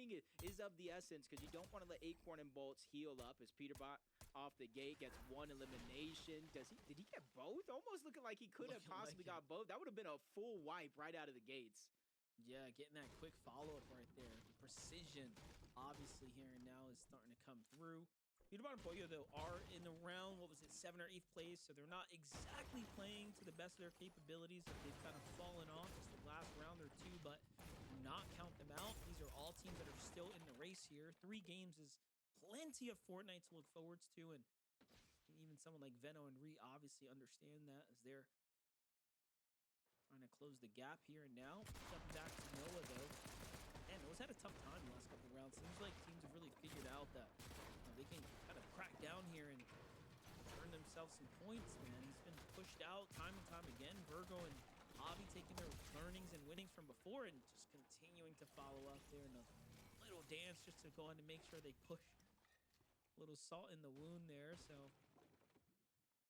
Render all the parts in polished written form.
timing is of the essence because you don't want to let Acorn and Bolts heal up as Peterbot off the gate gets one elimination. Did he get both? Almost looking like he could have possibly got both. That would have been a full wipe right out of the gates. Yeah, getting that quick follow-up right there. The precision, obviously, here and now is starting to come through. Peterbot and Pollo, though, are in the round, what was it, 7th or 8th place, so they're not exactly playing to the best of their capabilities. They've kind of fallen off just the last round or two, but do not count them out. These are all teams that are still in the race here. 3 games is plenty of Fortnite to look forward to, and even someone like 𝐿𝐁𝐻 and 𝐒 obviously understand that as they're trying to close the gap here and now. Stepping back to Noah, though. Man, Noah's had a tough time the last couple of rounds. Seems like teams have really figured out that they can kind of crack down here and earn themselves some points, man. He's been pushed out time and time again. Virgo and 𝐒𝐷𝐈𝐁𝐻 taking their learnings and winnings from before and just continuing to follow up there in a little dance just to go on to make sure they push a little salt in the wound there. So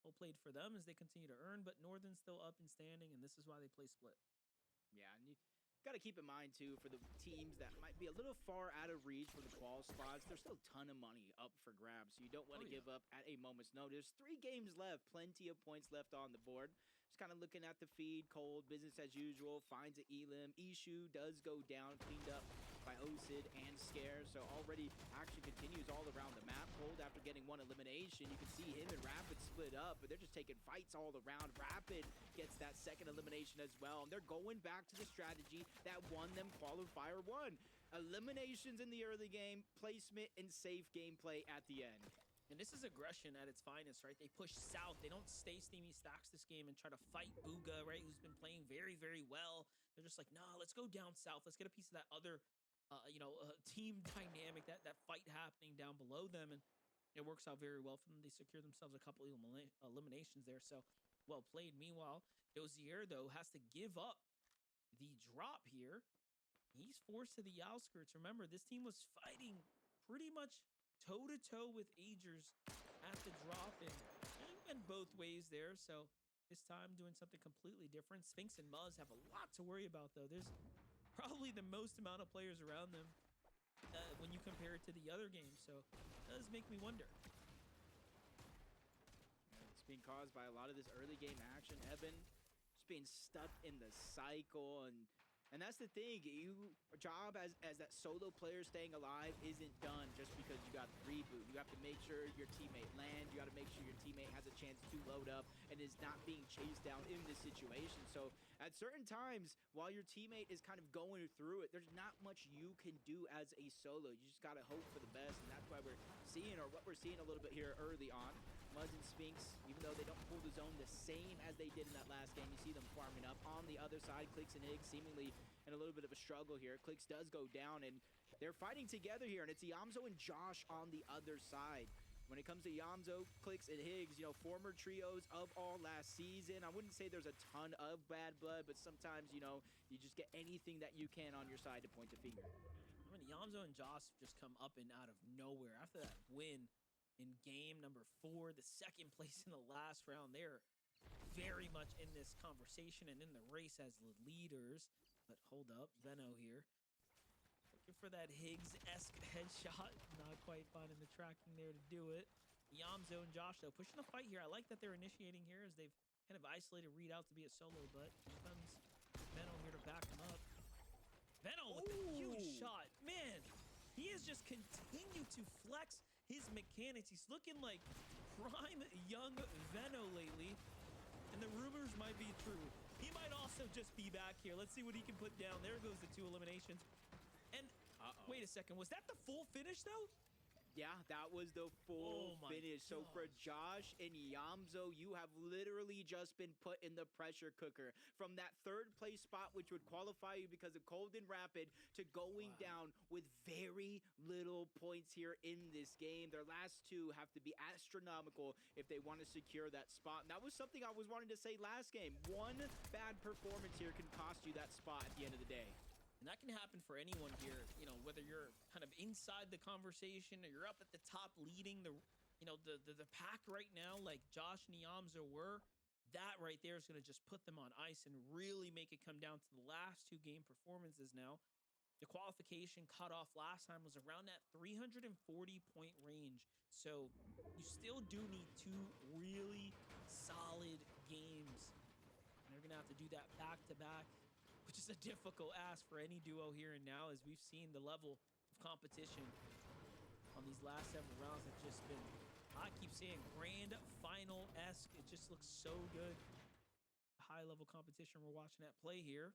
well played for them as they continue to earn, but Northern's still up and standing, and this is why they play split. Yeah, and you got to keep in mind, too, for the teams that might be a little far out of reach for the qual spots, there's still a ton of money up for grabs, so you don't want to give up at a moment's notice. 3 games left, plenty of points left on the board. Just kind of looking at the feed, cold, business as usual, finds an elim. 𝐒𝐔𝐄 does go down, cleaned up by 𝐒𝐔𝐻 and �սկ𝑎re, so already action continues all around the map. Cold, after getting 1 elimination, you can see him and Rapid split up, but they're just taking fights all around. Rapid gets that 2nd elimination as well, and they're going back to the strategy that won them qualifier 1. Eliminations in the early game, placement, and safe gameplay at the end. And this is aggression at its finest, right? They push south. They don't stay steamy stacks this game and try to fight Bugha, right? Who's been playing very, very well. They're just like, nah, let's go down south. Let's get a piece of that other, team dynamic, that fight happening down below them. And it works out very well for them. They secure themselves a couple eliminations there. So well played. Meanwhile, 𝐒𝐧𝐣𝐴, though, has to give up the drop here. He's forced to the outskirts. Remember, this team was fighting pretty much toe-to-toe with Agers at the drop, and it went both ways there. So this time doing something completely different. 𝐶 and 𝑀uzz have a lot to worry about, though. There's probably the most amount of players around them when you compare it to the other games. So it does make me wonder. It's being caused by a lot of this early game action. Evan just being stuck in the cycle, and that's the thing. Your job as that solo player staying alive isn't done just because you got the reboot. You have to make sure your teammate lands. You got to make sure your teammate has a chance to load up and is not being chased down in this situation. So at certain times, while your teammate is kind of going through it, there's not much you can do as a solo. You just got to hope for the best, and that's why we're seeing, or what we're seeing a little bit here early on. 𝑀uzz and 𝐶, even though they don't pull the zone the same as they did in that last game, you see them farming up. On the other side, 𝐿𝐷𝐻 and 𝐒𝐔 seemingly in a little bit of a struggle here. 𝐿𝐷𝐻 does go down, and they're fighting together here, and it's 𝐻𝐻𝐻𝐻 and Josh on the other side. When it comes to 𝐻𝐻𝐻𝐻, 𝐿𝐷𝐻, and 𝐻IGS, former trios of all last season. I wouldn't say there's a ton of bad blood, but sometimes, you just get anything that you can on your side to point the finger. I mean, 𝐻𝐻𝐻𝐻 and Josh just come up and out of nowhere after that win in game number 4, the 2nd place in the last round. They're very much in this conversation and in the race as the leaders. But hold up, 𝐿𝐻𝐻 here. Looking for that 𝐒𝐔𝐻-esque headshot. Not quite finding the tracking there to do it. 𝐻𝐻𝐻𝐻 and Josh, though, pushing the fight here. I like that they're initiating here as they've kind of isolated Reed out to be a solo, but here comes 𝐿𝐻𝐻 here to back him up. 𝐿𝐻𝐻 with a huge shot. Man, he has just continued to flex his mechanics. He's looking like prime young 𝐿𝐻𝐻 lately, and the rumors might be true. He might also just be back here. Let's see what he can put down. There goes the 2 eliminations. And wait a second, was that the full finish, though? Yeah, that was the full finish. So for Josh and 𝐻𝐻𝐻𝐻, you have literally just been put in the pressure cooker. From that 3rd place spot, which would qualify you because of cold and rapid, to going down with very little points here in this game. Their last 2 have to be astronomical if they want to secure that spot. And that was something I was wanting to say last game. One bad performance here can cost you that spot at the end of the day. And that can happen for anyone here, whether you're kind of inside the conversation or you're up at the top leading the pack right now, like Josh and 𝐻𝐻𝐻𝐻 were. That right there is going to just put them on ice and really make it come down to the last 2 game performances now. The qualification cutoff last time was around that 340-point range. So you still do need 2 really solid games. And they're going to have to do that back-to-back, which is a difficult ask for any duo here and now, as we've seen the level of competition on these last several rounds have just been, I keep saying, grand final-esque. It just looks so good. High-level competition we're watching at play here.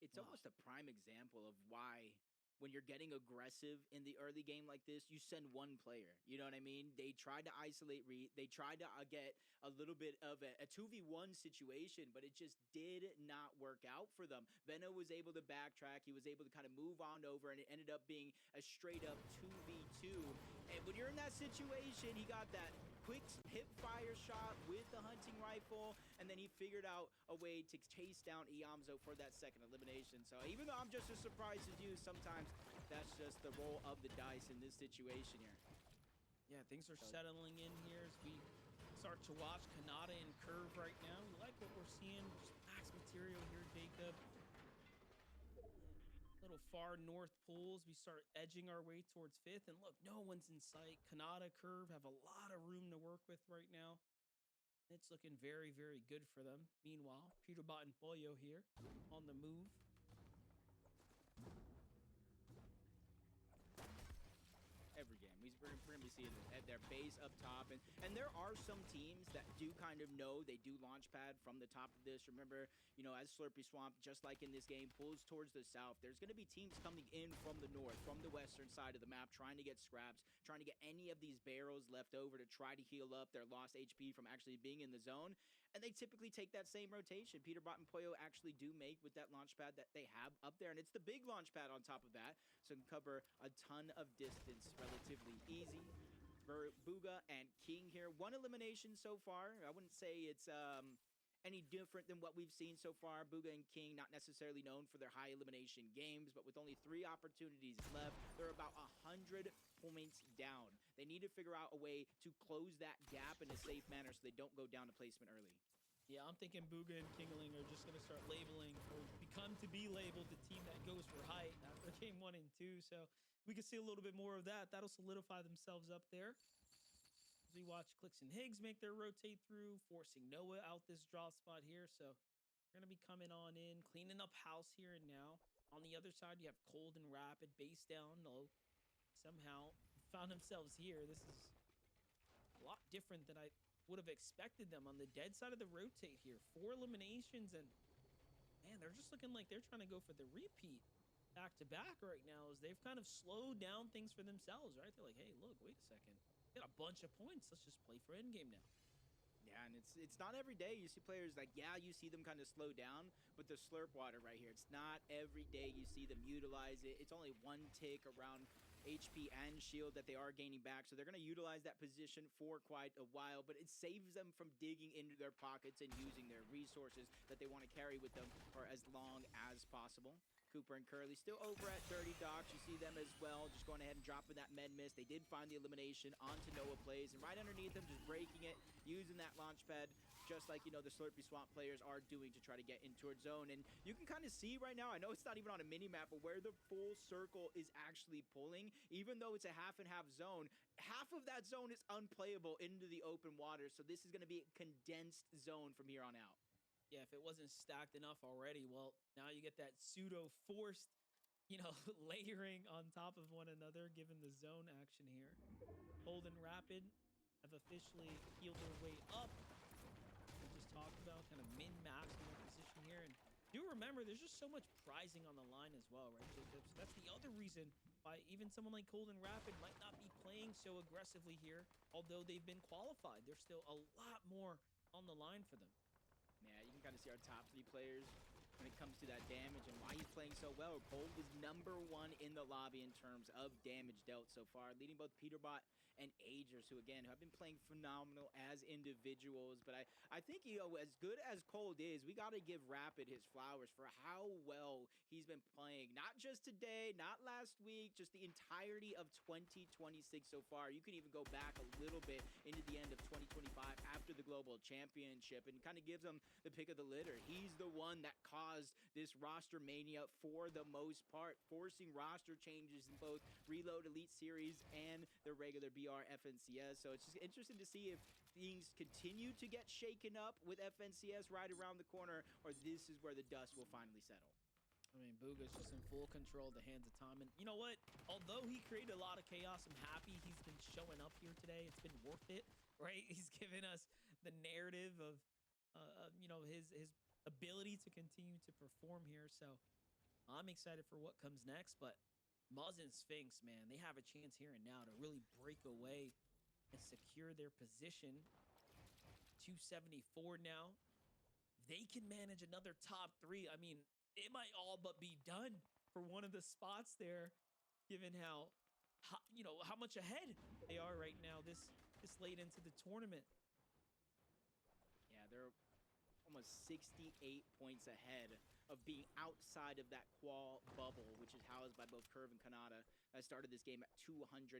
It's almost a prime example of why when you're getting aggressive in the early game like this, you send one player. You know what I mean? They tried to isolate Reed. They tried to get a little bit of a 2v1 situation, but it just did not work out for them. Venno was able to backtrack. He was able to kind of move on over, and it ended up being a straight up 2v2. And when you're in that situation, he got that quick hip fire shot with the hunting rifle, and then he figured out a way to chase down 𝐒𝐷𝐬 for that second elimination. So even though I'm just as surprised as you, sometimes that's just the roll of the dice in this situation here. Yeah, things are settling in here as we start to watch 𝐭𝐡𝐢𝐬 and Curve right now. We like what we're seeing. Just max material here, Jacob. Little far north pools. We start edging our way towards 5th. And look, no one's in sight. 𝐭𝐡𝐢𝐬, Curve have a lot of room to work with right now. It's looking very, very good for them. Meanwhile, Peterbot and Pollo here on the move. Every game, we're going to be seeing at their base up top, and there are some teams that do kind of know they do launch pad from the top of this. Remember, you know, as Slurpy Swamp, just like in this game, pulls towards the south, there's going to be teams coming in from the north, from the western side of the map, trying to get scraps, trying to get any of these barrels left over to try to heal up their lost HP from actually being in the zone. And they typically take that same rotation. Peterbot and Pollo actually do make with that launch pad that they have up there, and it's the big launch pad on top of that, so it can cover a ton of distance relatively easy. Bugha and King here, 1 elimination so far. I wouldn't say it's any different than what we've seen so far. Bugha and King not necessarily known for their high elimination games, but with only 3 opportunities left, they're about 100 points down. They need to figure out a way to close that gap in a safe manner so they don't go down to placement early. Yeah, I'm thinking Bugha and 𝐭𝐡𝐢𝐬 are just going to start labeling or become to be labeled the team that goes for height after game 1 and 2. So we can see a little bit more of that. That'll solidify themselves up there. As we watch 𝐒𝐔𝐁 make their rotate through, forcing Noah out this drop spot here. So they're going to be coming on in, cleaning up house here and now. On the other side, you have Cold and Rapid, base down low. Somehow found themselves here. This is a lot different than I would have expected them on the dead side of the rotate here. 4 eliminations, and man, they're just looking like they're trying to go for the repeat back-to-back right now, as they've kind of slowed down things for themselves, right? They're like, hey, look, wait a second. Got a bunch of points. Let's just play for endgame now. Yeah, and it's not every day you see players like, yeah, you see them kind of slow down, but the slurp water right here, it's not every day you see them utilize it. It's only 1 tick around HP and shield that they are gaining back, so they're going to utilize that position for quite a while, but it saves them from digging into their pockets and using their resources that they want to carry with them for as long as possible. Cooper and Curly still over at Dirty Docks. You see them as well, just going ahead and dropping that med mist. They did find the elimination onto Noah plays, and right underneath them, just breaking it, using that launch pad, just like, you know, the Slurpy Swamp players are doing to try to get in towards zone. And you can kind of see right now, I know it's not even on a mini-map, but where the full circle is actually pulling, even though it's a half and half zone, half of that zone is unplayable into the open water. So this is going to be a condensed zone from here on out. Yeah, if it wasn't stacked enough already, well, now you get that pseudo-forced, you know, layering on top of one another, given the zone action here. Cold and Rapid have officially healed their way up. We just talked about kind of min-maxing their position here. And do remember, there's just so much prizing on the line as well, right, Jacob? So that's the other reason why even someone like Cold and Rapid might not be playing so aggressively here, although they've been qualified. There's still a lot more on the line for them. Yeah, you can kind of see our top 3 players when it comes to that damage and why he's playing so well. Cold was #1 in the lobby in terms of damage dealt so far, leading both Peterbot and 𝐒𝐷𝐬s, who again have been playing phenomenal as individuals. But I think, you know, as good as Cold is, we got to give Rapid his flowers for how well he's been playing. Not just today, not last week, just the entirety of 2026 so far. You can even go back a little bit into the end of 2025 after the Global Championship, and kind of gives him the pick of the litter. He's the one that caused caused this roster mania for the most part, forcing roster changes in both Reload Elite Series and the regular BR FNCS. So it's just interesting to see if things continue to get shaken up with FNCS right around the corner, or this is where the dust will finally settle. I mean, Bugha's just in full control of the hands of time. And you know what? Although he created a lot of chaos, I'm happy he's been showing up here today. It's been worth it, right? He's given us the narrative of, you know, his ability to continue to perform here. So I'm excited for what comes next. But Muzz and Sphinx, man, they have a chance here and now to really break away and secure their position. 274 now. If they can manage another top 3, I mean, it might all but be done for one of the spots there, given how you know, how much ahead they are right now this late into the tournament. Yeah, they're almost 68 points ahead of being outside of that qual bubble, which is housed by both Curve and 𝐿. I started this game at 201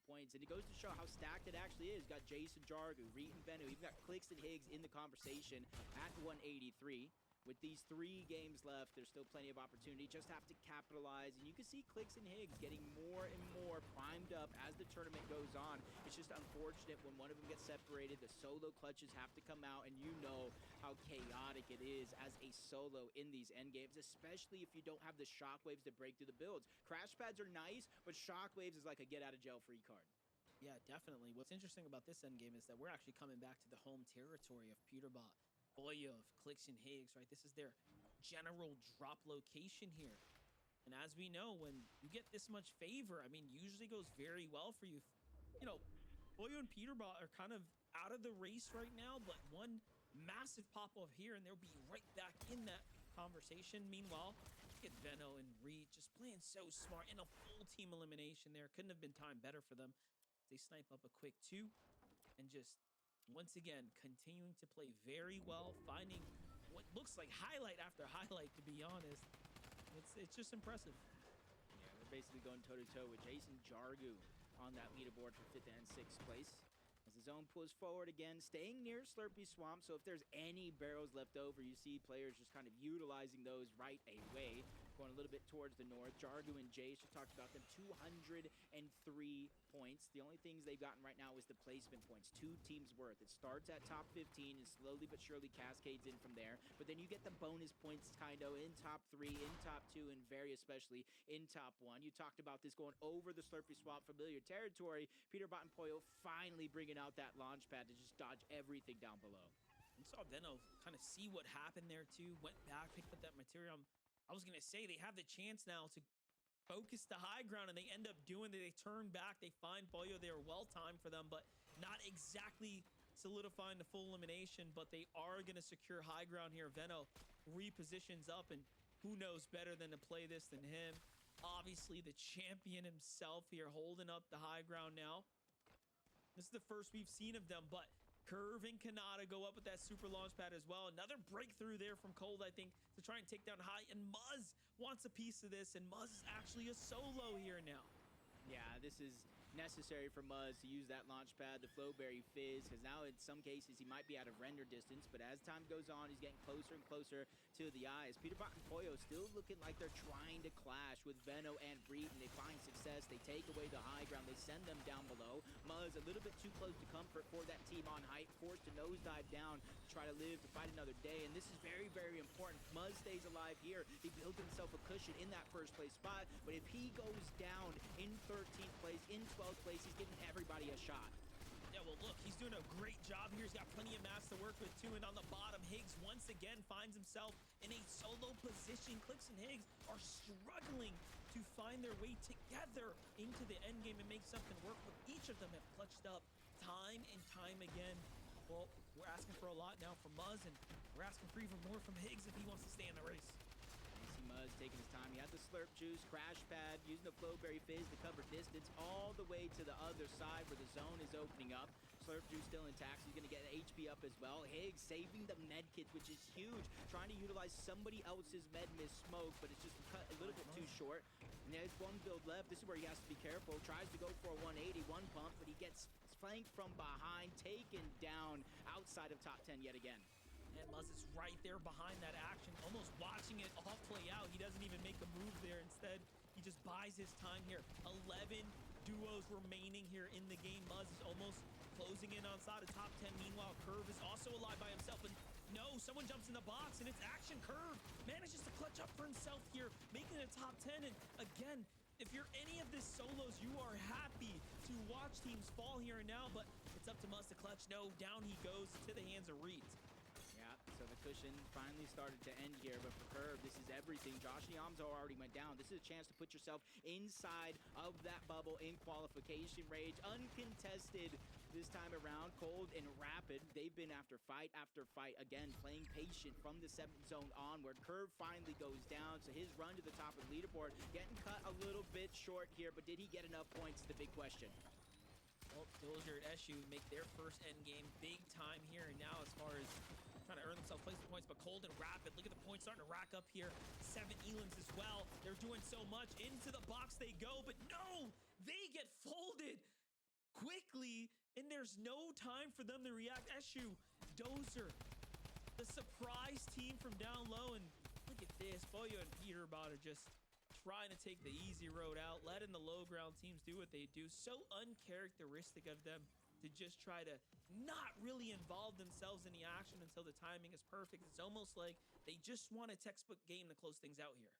points, and it goes to show how stacked it actually is. Got Jason Jargu, Reet and Venu, even got 𝐶𝐿 in the conversation at 183. With these 3 games left, there's still plenty of opportunity. Just have to capitalize. And you can see 𝐶𝐿 getting more and more primed up as the tournament goes on. It's just unfortunate when one of them gets separated, the solo clutches have to come out, and you know how chaotic it is as a solo in these end games, especially if you don't have the shockwaves to break through the builds. Crash pads are nice, but shockwaves is like a get-out-of-jail-free card. Yeah, definitely. What's interesting about this end game is that we're actually coming back to the home territory of Peterbot, Pollo, of 𝐶𝐿, right? This is their general drop location here. And as we know, when you get this much favor, I mean, usually goes very well for you. You know, Pollo and Peterbot are kind of out of the race right now, but one massive pop-off here, and they'll be right back in that conversation. Meanwhile, look at Veno and Reet just playing so smart in a full team elimination there. Couldn't have been timed better for them. They snipe up a quick 2 and just once again continuing to play very well, finding what looks like highlight after highlight, to be honest. It's just impressive. Yeah, we're basically going toe-to-toe with Jason Jargu on that leaderboard for 5th and 6th place. As the zone pulls forward again, staying near Slurpy Swamp, so if there's any barrels left over, you see players just kind of utilizing those right away. Going a little bit towards the north. Jargu and Jace, just talked about them, 203 points. The only things they've gotten right now is the placement points, 2 teams worth. It starts at top 15 and slowly but surely cascades in from there. But then you get the bonus points kind of in top 3, in top 2, and very especially in top 1. You talked about this going over the Slurpy Swamp familiar territory. Peterbot and Pollo finally bringing out that launch pad to just dodge everything down below. You saw Veno kind of see what happened there too, went back, picked up that material. I was going to say they have the chance now to focus the high ground, and they end up doing it. They turn back, they find Pollo. They are well timed for them, but not exactly solidifying the full elimination, but they are going to secure high ground here. Veno repositions up, and who knows better than to play this than him. Obviously the champion himself here holding up the high ground now. This is the first we've seen of them, but Curve and 𝐿 go up with that super launch pad as well. Another breakthrough there from 𝐿, I think, to try and take down High. And Muzz wants a piece of this, and Muzz is actually a solo here now. Yeah, this is necessary for Muzz to use that launch pad, the Flowberry Fizz, because now in some cases he might be out of render distance, but as time goes on, he's getting closer and closer to the eyes. Peterbot and Pollo still looking like they're trying to clash with Veno and Reet, and they find success. They take away the high ground. They send them down below. Muzz a little bit too close to comfort for that team on height, forced to nosedive down to try to live to fight another day, and this is very, very important. Muzz stays alive here. He built himself a cushion in that first place spot, but if he goes down in 13th place, in 12th place, he's giving everybody a shot. Yeah, well, look, he's doing a great job here. He's got plenty of mats to work with, too. And on the bottom, 𝐒𝐔𝐁 once again finds himself in a solo position. 𝐶𝐿 and 𝐒𝐔𝐁 are struggling to find their way together into the end game and make something work. But each of them have clutched up time and time again. Well, we're asking for a lot now from Muzz, and we're asking for even more from 𝐒𝐔𝐁 if he wants to stay in the race. You see Muzz taking his time. He had the slurp juice, crash pad, using the Flowberry Fizz to cover distance all the way to the other side where the zone is opening up. Slurp juice still intact, so he's going to get an HP up as well. 𝐒𝐔𝐁 saving the med kits, which is huge. Trying to utilize somebody else's med miss smoke, but it's just cut a little bit too short. And there's one build left. This is where he has to be careful. Tries to go for a 180, one pump, but he gets flanked from behind, taken down outside of top 10 yet again. And Muzz is right there behind that action, almost watching it all play out. He doesn't even make a move there. Instead, he just buys his time here. 11 duos remaining here in the game. Muzz is almost closing in on side of top 10. Meanwhile, 𝐒𝐳 is also alive by himself. And no, someone jumps in the box, and it's action. 𝐒𝐳 manages to clutch up for himself here, making it a top 10. And again, if you're any of this solos, you are happy to watch teams fall here and now, but it's up to Muzz to clutch. No, down he goes to the hands of 𝐸𝐷. Yeah, so the cushion finally started to end here, but for 𝐒𝐳, this is everything. 𝐒𝐲𝐣𝐊𝐄 already went down. This is a chance to put yourself inside of that bubble in qualification range, uncontested this time around. Cold and Rapid, they've been after fight, again, playing patient from the 7th zone onward. 𝐒𝐳 finally goes down, so his run to the top of the leaderboard getting cut a little bit short here, but did he get enough points is the big question. Well, 𝐿𝐷 make their first end game big time here and now as far as trying to earn themselves placement points, but Cold and Rapid, look at the points starting to rack up here. 7 elims as well. They're doing so much. Into the box they go, but no, they get folded quickly, and there's no time for them to react. 𝐒𝐈, Dozer, the surprise team from down low, and look at this. Pollo and Peterbot are just trying to take the easy road out, letting the low ground teams do what they do. So uncharacteristic of them to just try to not really involve themselves in the action until the timing is perfect. It's almost like they just want a textbook game to close things out here.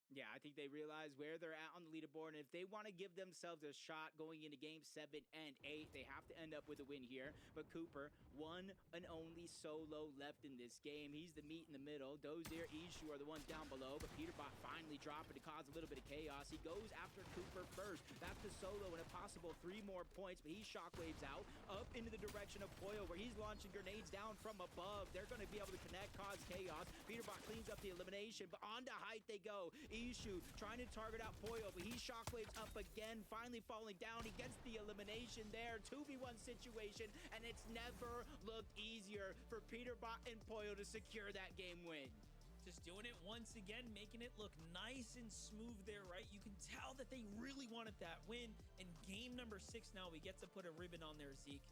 Yeah, I think they realize where they're at on the leaderboard, and if they want to give themselves a shot going into game 7 and 8, they have to end up with a win here. But Cooper, one and only solo left in this game. He's the meat in the middle. Dozer, 𝐒𝐈 are the ones down below, but Peterbot finally dropping to cause a little bit of chaos. He goes after Cooper first. That's the solo and a possible 3 more points, but he shockwaves out up into the direction of Pollo, where he's launching grenades down from above. They're going to be able to connect, cause chaos. Peterbot cleans up the elimination, but on to height they go. 𝐒𝐈 trying to target out Pollo, but he shockwaves up again, finally falling down. He gets the elimination there. 2v1 situation, and it's never looked easier for Peterbot and Pollo to secure that game win. Just doing it once again, making it look nice and smooth there, right? You can tell that they really wanted that win. In game number 6 now, we get to put a ribbon on there, Zeke.